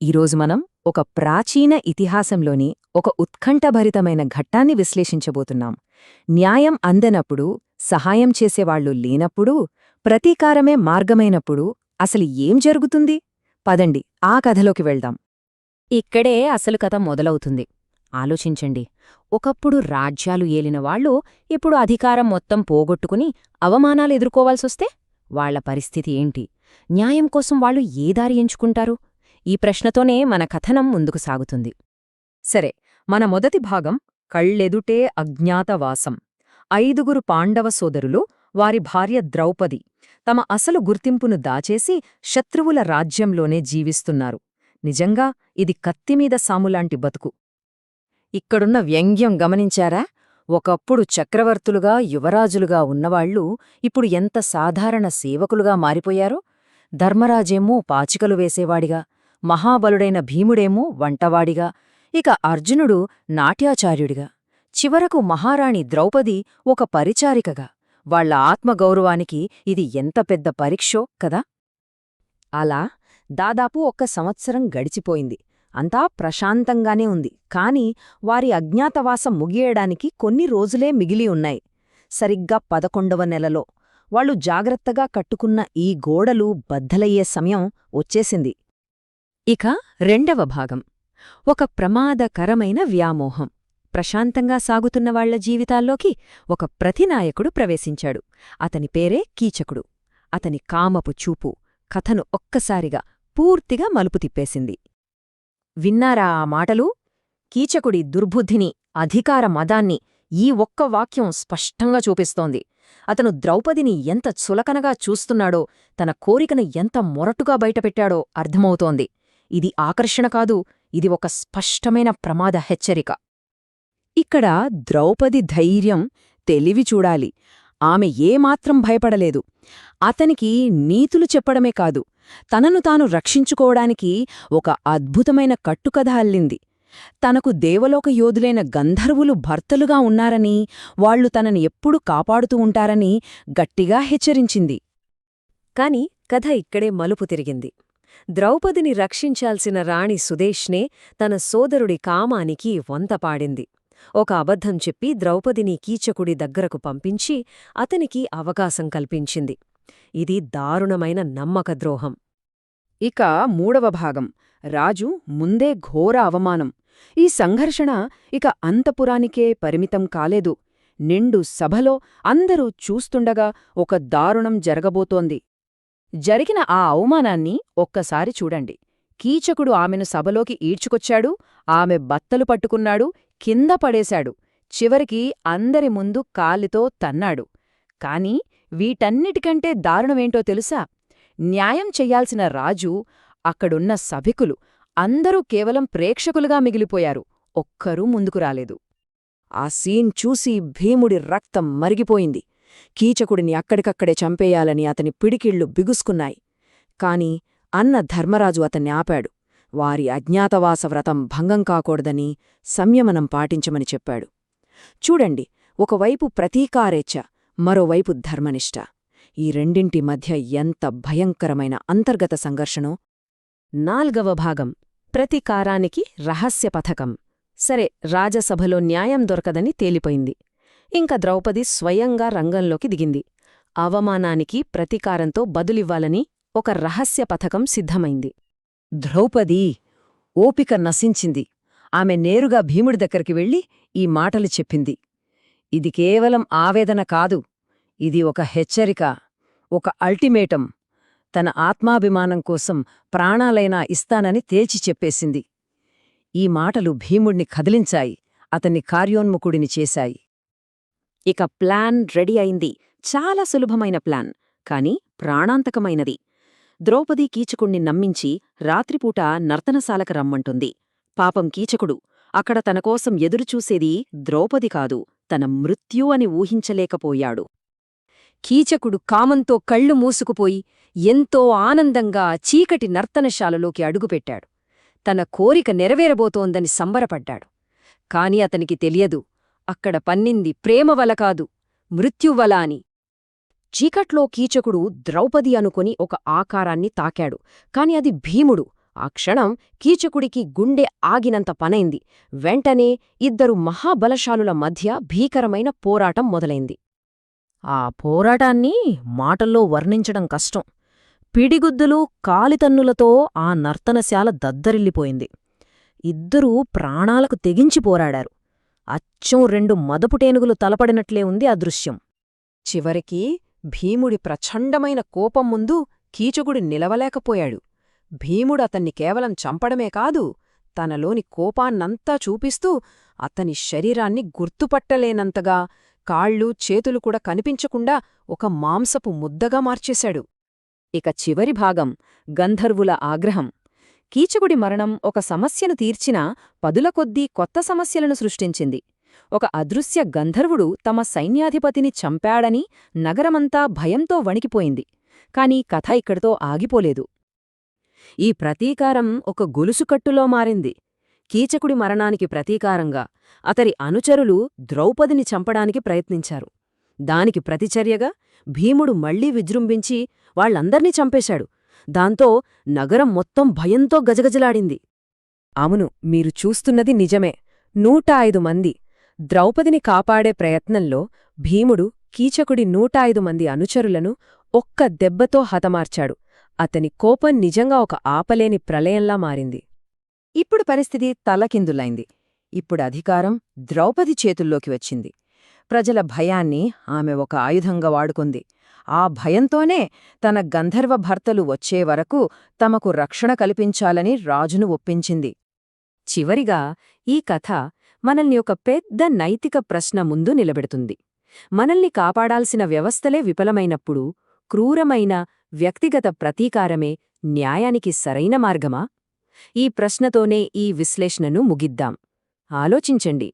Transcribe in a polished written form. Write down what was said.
ఈరోజు మనం ఒక ప్రాచీన ఇతిహాసంలోని ఒక ఉత్కంఠభరితమైన ఘట్టాన్ని విశ్లేషించబోతున్నాం. న్యాయం అందనప్పుడు, సహాయం చేసేవాళ్లు లేనప్పుడు, ప్రతీకారమే మార్గమైనప్పుడు అసలు ఏం జరుగుతుంది? పదండి ఆ కథలోకి వెళ్దాం. ఇక్కడే అసలు కథ మొదలవుతుంది. ఆలోచించండి, ఒకప్పుడు రాజ్యాలు ఏలినవాళ్లు ఇప్పుడు అధికారం మొత్తం పోగొట్టుకుని అవమానాలు ఎదుర్కోవాల్సొస్తే వాళ్ల పరిస్థితి ఏంటి? న్యాయం కోసం వాళ్లు ఏ దారి ఎంచుకుంటారు? ఈ ప్రశ్నతోనే మన కథనం ముందుకు సాగుతుంది. సరే, మన మొదటి భాగం కళ్ళెదుటే అజ్ఞాతవాసం. 5 పాండవ సోదరులు, వారి భార్య ద్రౌపది తమ అసలు గుర్తింపును దాచేసి శత్రువుల రాజ్యంలోనే జీవిస్తున్నారు. నిజంగా ఇది కత్తిమీద సాములాంటి బతుకు. ఇక్కడున్న వ్యంగ్యం గమనించారా? ఒకప్పుడు చక్రవర్తులుగా, యువరాజులుగా ఉన్నవాళ్లు ఇప్పుడు ఎంత సాధారణ సేవకులుగా మారిపోయారో. ధర్మరాజేమో పాచికలు వేసేవాడిగా, మహాబలుడైన భీముడేమో వంటవాడిగా, ఇక అర్జునుడు నాట్యాచార్యుడిగా, చివరకు మహారాణి ద్రౌపది ఒక పరిచారికగా. వాళ్ల ఆత్మగౌరవానికి ఇది ఎంత పెద్ద పరీక్షో కదా! అలా దాదాపు 1 సంవత్సరం గడిచిపోయింది. అంతా ప్రశాంతంగానే ఉంది. కాని వారి అజ్ఞాతవాసం ముగియడానికి కొన్ని రోజులే మిగిలి ఉన్నాయి. సరిగ్గా 11వ నెలలో వాళ్లు జాగ్రత్తగా కట్టుకున్న ఈ గోడలు బద్దలయ్యే సమయం వచ్చేసింది. ఇక 2వ భాగం, ఒక ప్రమాదకరమైన వ్యామోహం. ప్రశాంతంగా సాగుతున్న వాళ్ల జీవితాల్లోకి ఒక ప్రతినాయకుడు ప్రవేశించాడు. అతని పేరే కీచకుడు. అతని కామపు చూపు కథను ఒక్కసారిగా పూర్తిగా మలుపు తిప్పేసింది. విన్నారా ఆ మాటలు? కీచకుడి దుర్బుద్ధిని, అధికార మదాన్ని ఈ ఒక్క వాక్యం స్పష్టంగా చూపిస్తోంది. అతను ద్రౌపదిని ఎంత చులకనగా చూస్తున్నాడో, తన కోరికను ఎంత మొరటుగా బయటపెట్టాడో అర్థమవుతోంది. ఇది ఆకర్షణ కాదు, ఇది ఒక స్పష్టమైన ప్రమాద హెచ్చరిక. ఇక్కడ ద్రౌపది ధైర్యం, తెలివి చూడాలి. ఆమె ఏమాత్రం భయపడలేదు. అతనికి నీతులు చెప్పడమే కాదు, తనను తాను రక్షించుకోవడానికి ఒక అద్భుతమైన కట్టుకథ అల్లింది. తనకు దేవలోక యోధులైన గంధర్వులు భర్తలుగా ఉన్నారని, వాళ్లు తనని ఎప్పుడూ కాపాడుతూ ఉంటారని గట్టిగా హెచ్చరించింది. కాని కథ ఇక్కడే మలుపు తిరిగింది. ద్రౌపదిని రక్షించాల్సిన రాణి సుదేష్నే తన సోదరుడి కామానికి వంతపాడింది. ఒక అబద్ధం చెప్పి ద్రౌపదిని కీచకుడి దగ్గరకు పంపించి అతనికి అవకాశం కల్పించింది. ఇది దారుణమైన నమ్మకద్రోహం. ఇక 3వ భాగం, రాజు ముందే ఘోర అవమానం. ఈ సంఘర్షణ ఇక అంతపురానికే పరిమితం కాలేదు. నిండు సభలో అందరూ చూస్తుండగా ఒక దారుణం జరగబోతోంది. జరిగిన ఆ అవమానాన్ని ఒక్కసారి చూడండి. కీచకుడు ఆమెను సభలోకి ఈడ్చుకొచ్చాడు, ఆమె బత్తలు పట్టుకున్నాడు, కింద పడేశాడు, చివరికి అందరి ముందు కాలితో తన్నాడు. కాని వీటన్నిటికంటే దారుణమేంటో తెలుసా? న్యాయం చెయ్యాల్సిన రాజు, అక్కడున్న సభికులు అందరూ కేవలం ప్రేక్షకులుగా మిగిలిపోయారు. ఒక్కరూ ముందుకు రాలేదు. ఆ సీన్ చూసి భీముడి రక్తం మరిగిపోయింది. కీచకుడిని అక్కడికక్కడే చంపేయాలని అతని పిడికిళ్లు బిగుసుకున్నాయి. కాని అన్న ధర్మరాజు అతన్ని ఆపాడు. వారి అజ్ఞాతవాస వ్రతం భంగం కాకూడదని సంయమనం పాటించమని చెప్పాడు. చూడండి, ఒకవైపు ప్రతీకారేచ్ఛ, మరోవైపు ధర్మనిష్ట. ఈ రెండింటి మధ్య ఎంత భయంకరమైన అంతర్గత సంఘర్షణో. 4వ భాగం, ప్రతీకారానికి రహస్య పథకం. సరే, రాజసభలో న్యాయం దొరకదని తేలిపోయింది. ఇంక ద్రౌపది స్వయంగా రంగంలోకి దిగింది. అవమానానికి ప్రతీకారంతో బదులివ్వాలని ఒక రహస్య పథకం సిద్ధమైంది. ద్రౌపది ఓపిక నశించింది. ఆమె నేరుగా భీముడి దగ్గరికి వెళ్లి ఈ మాటలు చెప్పింది. ఇది కేవలం ఆవేదన కాదు, ఇది ఒక హెచ్చరిక, ఒక అల్టిమేటం. తన ఆత్మాభిమానం కోసం ప్రాణాలైనా ఇస్తానని తేల్చి చెప్పేసింది. ఈ మాటలు భీముణ్ణి కదిలించాయి, అతన్ని కార్యోన్ముఖుడిని చేశాయి. ఇక ప్లాన్ రెడీ అయింది. చాలా సులభమైన ప్లాన్, కాని ప్రాణాంతకమైనది. ద్రౌపది కీచకుణ్ణి నమ్మించి రాత్రిపూట నర్తనశాలకు రమ్మంటుంది. పాపం కీచకుడు అక్కడ తనకోసం ఎదురుచూసేది ద్రౌపది కాదు, తన మృత్యు అని ఊహించలేకపోయాడు. కీచకుడు కామంతో కళ్ళు మూసుకుపోయి ఎంతో ఆనందంగా చీకటి నర్తనశాలలోకి అడుగుపెట్టాడు. తన కోరిక నెరవేరబోతోందని సంబరపడ్డాడు. కాని అతనికి తెలియదు, అక్కడ పన్నింది ప్రేమవల కాదు, మృత్యువల అని. చీకట్లో కీచకుడు ద్రౌపది అనుకొని ఒక ఆకారాన్ని తాకాడు. కాని అది భీముడు, ఆ క్షణం కీచకుడికి గుండె ఆగినంత పనైంది. వెంటనే ఇద్దరు మహాబలశాలుల మధ్య భీకరమైన పోరాటం మొదలైంది. ఆ పోరాటాన్ని మాటల్లో వర్ణించడం కష్టం. పిడిగుద్దులు, కాలితన్నులతో ఆ నర్తనశాల దద్దరిల్లిపోయింది. ఇద్దరూ ప్రాణాలకు తెగించి పోరాడారు. అచ్చం రెండు మదపుటేనుగులు తలపడినట్లే ఉంది ఆ దృశ్యం. చివరికి భీముడి ప్రచండమైన కోపం ముందు కీచకుడు నిలవలేకపోయాడు. భీముడతన్ని కేవలం చంపడమే కాదు, తనలోని కోపాన్నంతా చూపిస్తూ అతని శరీరాన్ని గుర్తుపట్టలేనంతగా కాళ్ళు చేతులు కూడా కనిపించకుండా ఒక మాంసపు ముద్దగా మార్చేశాడు. ఇక చివరి భాగం గంధర్వుల ఆగ్రహం. కీచకుడి మరణం ఒక సమస్యను తీర్చినా పదుల కొద్దీ కొత్త సమస్యలను సృష్టించింది. ఒక అదృశ్య గంధర్వుడు తమ సైన్యాధిపతిని చంపాడని నగరమంతా భయంతో వణికిపోయింది. కాని కథ ఇక్కడితో ఆగిపోలేదు. ఈ ప్రతీకారం ఒక గొలుసుకట్టులో మారింది. కీచకుడి మరణానికి ప్రతీకారంగా అతడి అనుచరులు ద్రౌపదిని చంపడానికి ప్రయత్నించారు. దానికి ప్రతిచర్యగా భీముడు మళ్లీ విజృంభించి వాళ్లందర్నీ చంపేశాడు. దాంతో నగరం మొత్తం భయంతో గజగజలాడింది. అవును, మీరు చూస్తున్నది నిజమే. 105 మంది. ద్రౌపదిని కాపాడే ప్రయత్నంలో భీముడు కీచకుడి 105 మంది అనుచరులను ఒక్క దెబ్బతో హతమార్చాడు. అతని కోపం నిజంగా ఒక ఆపలేని ప్రళయంలా మారింది. ఇప్పుడు పరిస్థితి తలకిందులైంది. ఇప్పుడు అధికారం ద్రౌపది చేతుల్లోకి వచ్చింది. ప్రజల భయాన్ని ఆమె ఒక ఆయుధంగా వాడుకుంది. ఆ భయంతోనే తన గంధర్వ భర్తలు వచ్చే వరకు తమకు రక్షణ కల్పించాలని రాజును ఒప్పించింది. చివరిగా ఈ కథ మనల్ని ఒక పెద్ద నైతిక ప్రశ్న ముందు నిలబెడుతుంది. మనల్ని కాపాడాల్సిన వ్యవస్థలే విఫలమైనప్పుడు క్రూరమైన వ్యక్తిగత ప్రతీకారమే న్యాయానికి సరైన మార్గమా? ఈ ప్రశ్నతోనే ఈ విశ్లేషణను ముగిద్దాం. ఆలోచించండి.